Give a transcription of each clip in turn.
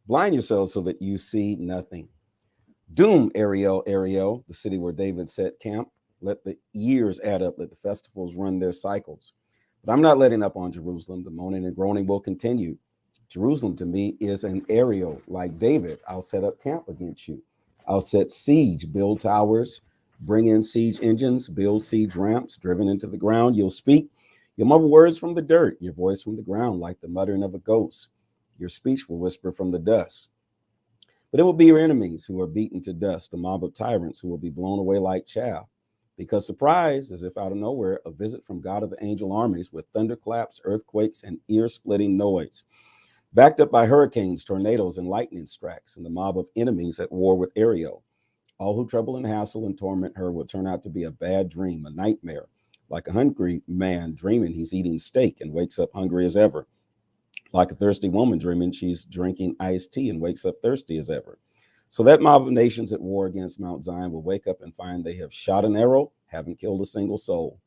Blind yourselves so that you see nothing. Doom, Ariel, Ariel, the city where David set camp. Let the years add up. Let the festivals run their cycles. But I'm not letting up on Jerusalem. The moaning and groaning will continue. Jerusalem to me is an Ariel. Like David, I'll set up camp against you. I'll set siege, build towers, bring in siege engines, build siege ramps, driven into the ground. You'll speak. You'll mumble words from the dirt, your voice from the ground, like the muttering of a ghost. Your speech will whisper from the dust. But it will be your enemies who are beaten to dust, the mob of tyrants who will be blown away like chaff. Because surprise, as if out of nowhere, a visit from God of the angel armies with thunderclaps, earthquakes, and ear-splitting noise, backed up by hurricanes, tornadoes, and lightning strikes, and the mob of enemies at war with Ariel. All who trouble and hassle and torment her will turn out to be a bad dream, a nightmare, like a hungry man dreaming he's eating steak and wakes up hungry as ever, like a thirsty woman dreaming she's drinking iced tea and wakes up thirsty as ever. So that mob of nations at war against Mount Zion will wake up and find they have shot an arrow, haven't killed a single soul.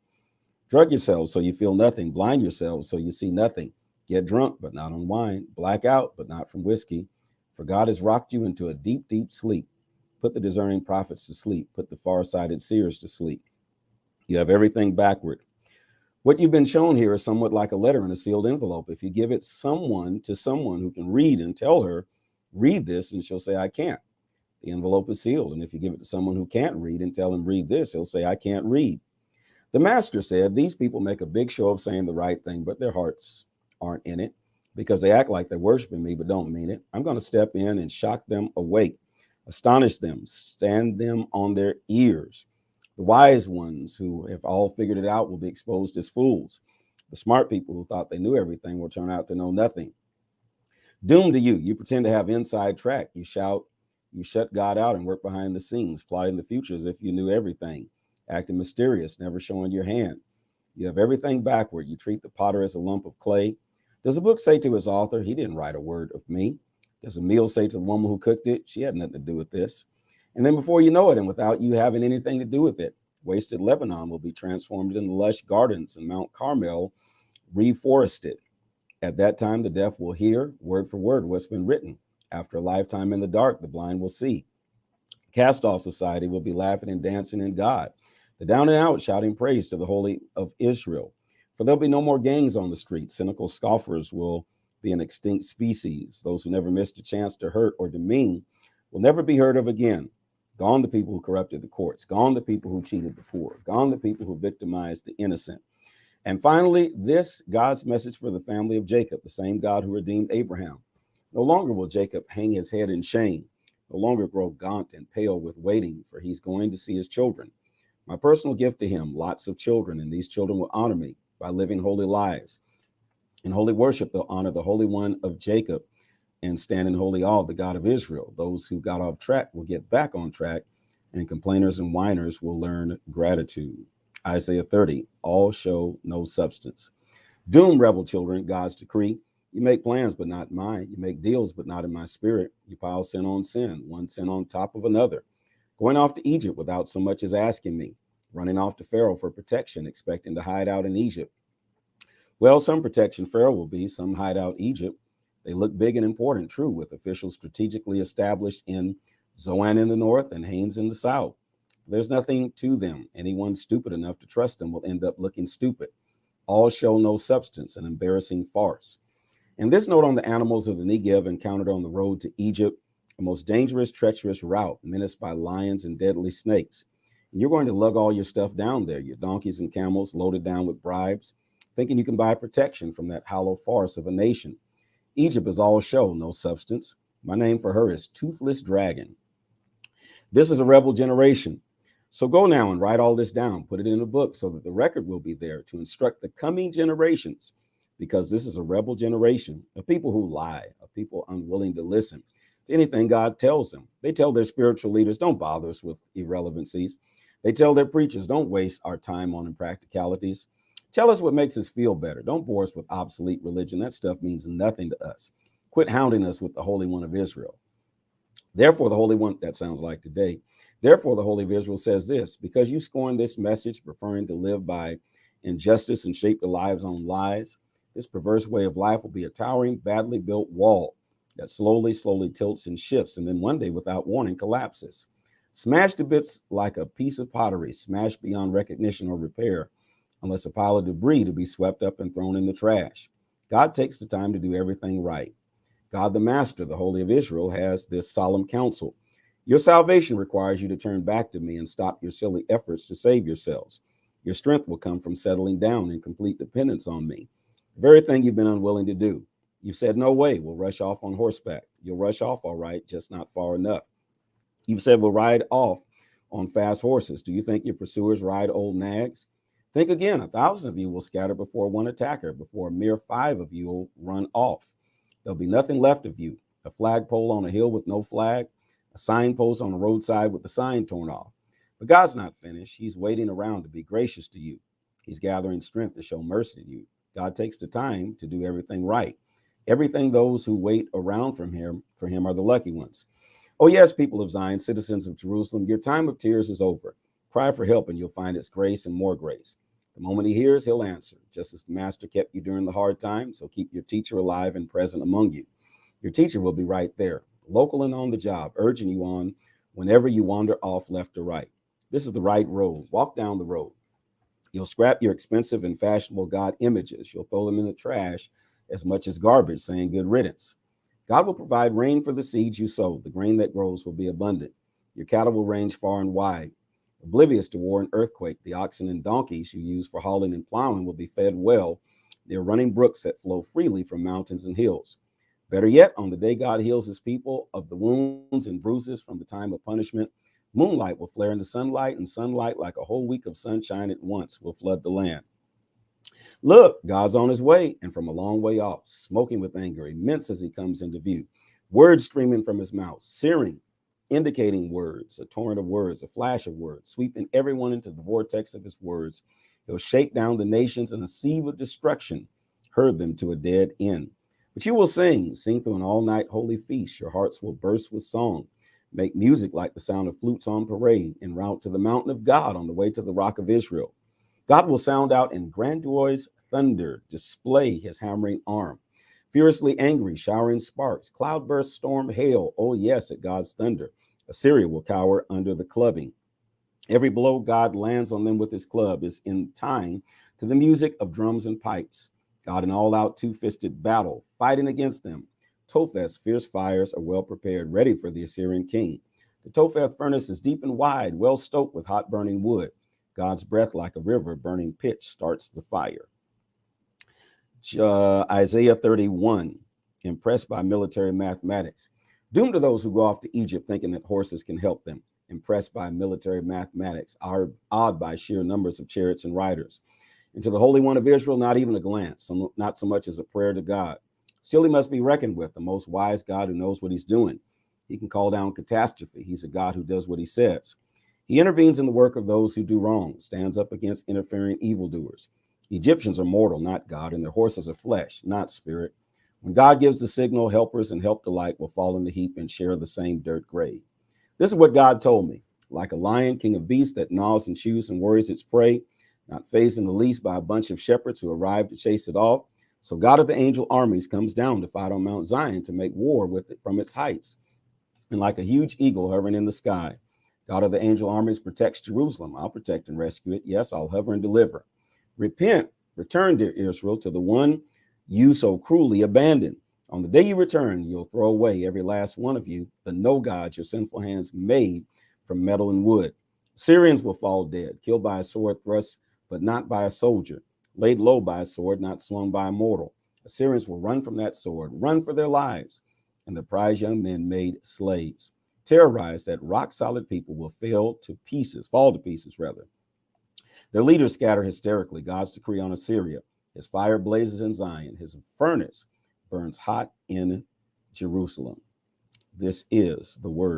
Drug yourselves so you feel nothing. Blind yourselves so you see nothing. Get drunk, but not on wine. Black out, but not from whiskey. For God has rocked you into a deep, deep sleep. Put the discerning prophets to sleep. Put the far-sighted seers to sleep. You have everything backward. What you've been shown here is somewhat like a letter in a sealed envelope. If you give it to someone who can read and tell her, read this, and she'll say, I can't. The envelope is sealed. And if you give it to someone who can't read and tell him, read this, he'll say, I can't read. The master said, these people make a big show of saying the right thing, but their hearts aren't in it because they act like they're worshiping me, but don't mean it. I'm going to step in and shock them awake, astonish them, stand them on their ears. The wise ones who have all figured it out will be exposed as fools. The smart people who thought they knew everything will turn out to know nothing. Doom to you. You pretend to have inside track. You shout, you shut God out and work behind the scenes, plotting the future as if you knew everything, acting mysterious, never showing your hand. You have everything backward. You treat the potter as a lump of clay. Does a book say to its author, he didn't write a word of me? Does a meal say to the woman who cooked it, she had nothing to do with this? And then before you know it, and without you having anything to do with it, wasted Lebanon will be transformed into lush gardens and Mount Carmel reforested. At that time, the deaf will hear word for word what's been written. After a lifetime in the dark, the blind will see. Cast-off society will be laughing and dancing in God. The down and out shouting praise to the Holy of Israel. For there'll be no more gangs on the streets. Cynical scoffers will be an extinct species. Those who never missed a chance to hurt or demean will never be heard of again. Gone the people who corrupted the courts. Gone the people who cheated the poor. Gone the people who victimized the innocent. And finally, this God's message for the family of Jacob, the same God who redeemed Abraham. No longer will Jacob hang his head in shame, no longer grow gaunt and pale with waiting, for he's going to see his children. My personal gift to him, lots of children, and these children will honor me by living holy lives. In holy worship, they'll honor the Holy One of Jacob and stand in holy awe of the God of Israel. Those who got off track will get back on track, and complainers and whiners will learn gratitude. Isaiah 30, all show no substance. Doom, rebel children, God's decree. You make plans, but not mine. You make deals, but not in my spirit. You pile sin on sin, one sin on top of another. Going off to Egypt without so much as asking me. Running off to Pharaoh for protection, expecting to hide out in Egypt. Well, some protection Pharaoh will be, some hide out Egypt. They look big and important, true, with officials strategically established in Zoan in the north and Hanes in the south. There's nothing to them. Anyone stupid enough to trust them will end up looking stupid. All show no substance, an embarrassing farce. And this note on the animals of the Negev encountered on the road to Egypt, a most dangerous, treacherous route menaced by lions and deadly snakes. And you're going to lug all your stuff down there, your donkeys and camels loaded down with bribes, thinking you can buy protection from that hollow farce of a nation. Egypt is all show, no substance. My name for her is Toothless Dragon. This is a rebel generation. So go now and write all this down, put it in a book so that the record will be there to instruct the coming generations, because this is a rebel generation, of people who lie, of people unwilling to listen to anything God tells them. They tell their spiritual leaders, don't bother us with irrelevancies. They tell their preachers, don't waste our time on impracticalities. Tell us what makes us feel better. Don't bore us with obsolete religion. That stuff means nothing to us. Quit hounding us with the Holy One of Israel. Therefore, the Holy One, that sounds like today. Therefore, the Holy of Israel says this, because you scorn this message, preferring to live by injustice and shape your lives on lies, this perverse way of life will be a towering, badly built wall, that slowly tilts and shifts, and then one day, without warning, collapses. Smashed to bits like a piece of pottery, smashed beyond recognition or repair, unless a pile of debris to be swept up and thrown in the trash. God takes the time to do everything right. God the Master, the Holy of Israel, has this solemn counsel. Your salvation requires you to turn back to me and stop your silly efforts to save yourselves. Your strength will come from settling down in complete dependence on me. The very thing you've been unwilling to do. You've said, no way, we'll rush off on horseback. You'll rush off all right, just not far enough. You've said, we'll ride off on fast horses. Do you think your pursuers ride old nags? Think again, 1,000 of you will scatter before one attacker. Before a mere 5 of you will run off. There'll be nothing left of you. A flagpole on a hill with no flag, a signpost on the roadside with the sign torn off. But God's not finished. He's waiting around to be gracious to you. He's gathering strength to show mercy to you. God takes the time to do everything right. Everything those who wait around for him are the lucky ones. Oh, yes, people of Zion, citizens of Jerusalem, your time of tears is over. Cry for help and you'll find its grace and more grace. The moment he hears, he'll answer. Just as the master kept you during the hard times, so keep your teacher alive and present among you. Your teacher will be right there, local and on the job, urging you on whenever you wander off left or right. This is the right road. Walk down the road. You'll scrap your expensive and fashionable God images. You'll throw them in the trash as much as garbage, saying good riddance. God will provide rain for the seeds you sow. The grain that grows will be abundant. Your cattle will range far and wide. Oblivious to war and earthquake, the oxen and donkeys you use for hauling and plowing will be fed well near running brooks that flow freely from mountains and hills. Better yet, on the day God heals his people of the wounds and bruises from the time of punishment, moonlight will flare into sunlight, and sunlight, like a whole week of sunshine at once, will flood the land. Look, God's on his way, and from a long way off, smoking with anger, immense as he comes into view, words streaming from his mouth, searing, indicating words, a torrent of words, a flash of words, sweeping everyone into the vortex of his words. He'll shake down the nations, and a sieve of destruction herd them to a dead end. But you will sing through an all-night holy feast. Your hearts will burst with song. Make music like the sound of flutes on parade, en route to the mountain of God on the way to the rock of Israel. God will sound out in grandiose thunder, display his hammering arm. Furiously angry, showering sparks, cloudburst, storm, hail. Oh, yes, at God's thunder. Assyria will cower under the clubbing. Every blow God lands on them with his club is in time to the music of drums and pipes. God in all-out two-fisted battle, fighting against them. Topheth's fierce fires are well prepared, ready for the Assyrian king. The Topheth furnace is deep and wide, well stoked with hot burning wood. God's breath, like a river burning pitch, starts the fire. Isaiah 31, impressed by military mathematics. Doomed to those who go off to Egypt thinking that horses can help them. Impressed by military mathematics, awed by sheer numbers of chariots and riders. And to the Holy One of Israel, not even a glance, not so much as a prayer to God. Still, he must be reckoned with, the most wise God who knows what he's doing. He can call down catastrophe. He's a God who does what he says. He intervenes in the work of those who do wrong, stands up against interfering evildoers. Egyptians are mortal, not God, and their horses are flesh, not spirit. When God gives the signal, helpers and helped alike will fall in the heap and share the same dirt grave. This is what God told me. Like a lion, king of beasts that gnaws and chews and worries its prey, not fazed in the least by a bunch of shepherds who arrive to chase it off. So God of the angel armies comes down to fight on Mount Zion to make war with it from its heights. And like a huge eagle hovering in the sky, God of the angel armies protects Jerusalem. I'll protect and rescue it. Yes, I'll hover and deliver. Repent, return, dear Israel, to the one you so cruelly abandoned. On the day you return, you'll throw away every last one of you, the no gods your sinful hands made from metal and wood. Syrians will fall dead, killed by a sword thrust, but not by a soldier, laid low by a sword, not swung by a mortal. Assyrians will run from that sword, run for their lives, and the prize young men made slaves. Terrorized, that rock-solid people will fall to pieces. Their leaders scatter hysterically. God's decree on Assyria. His fire blazes in Zion. His furnace burns hot in Jerusalem. This is the word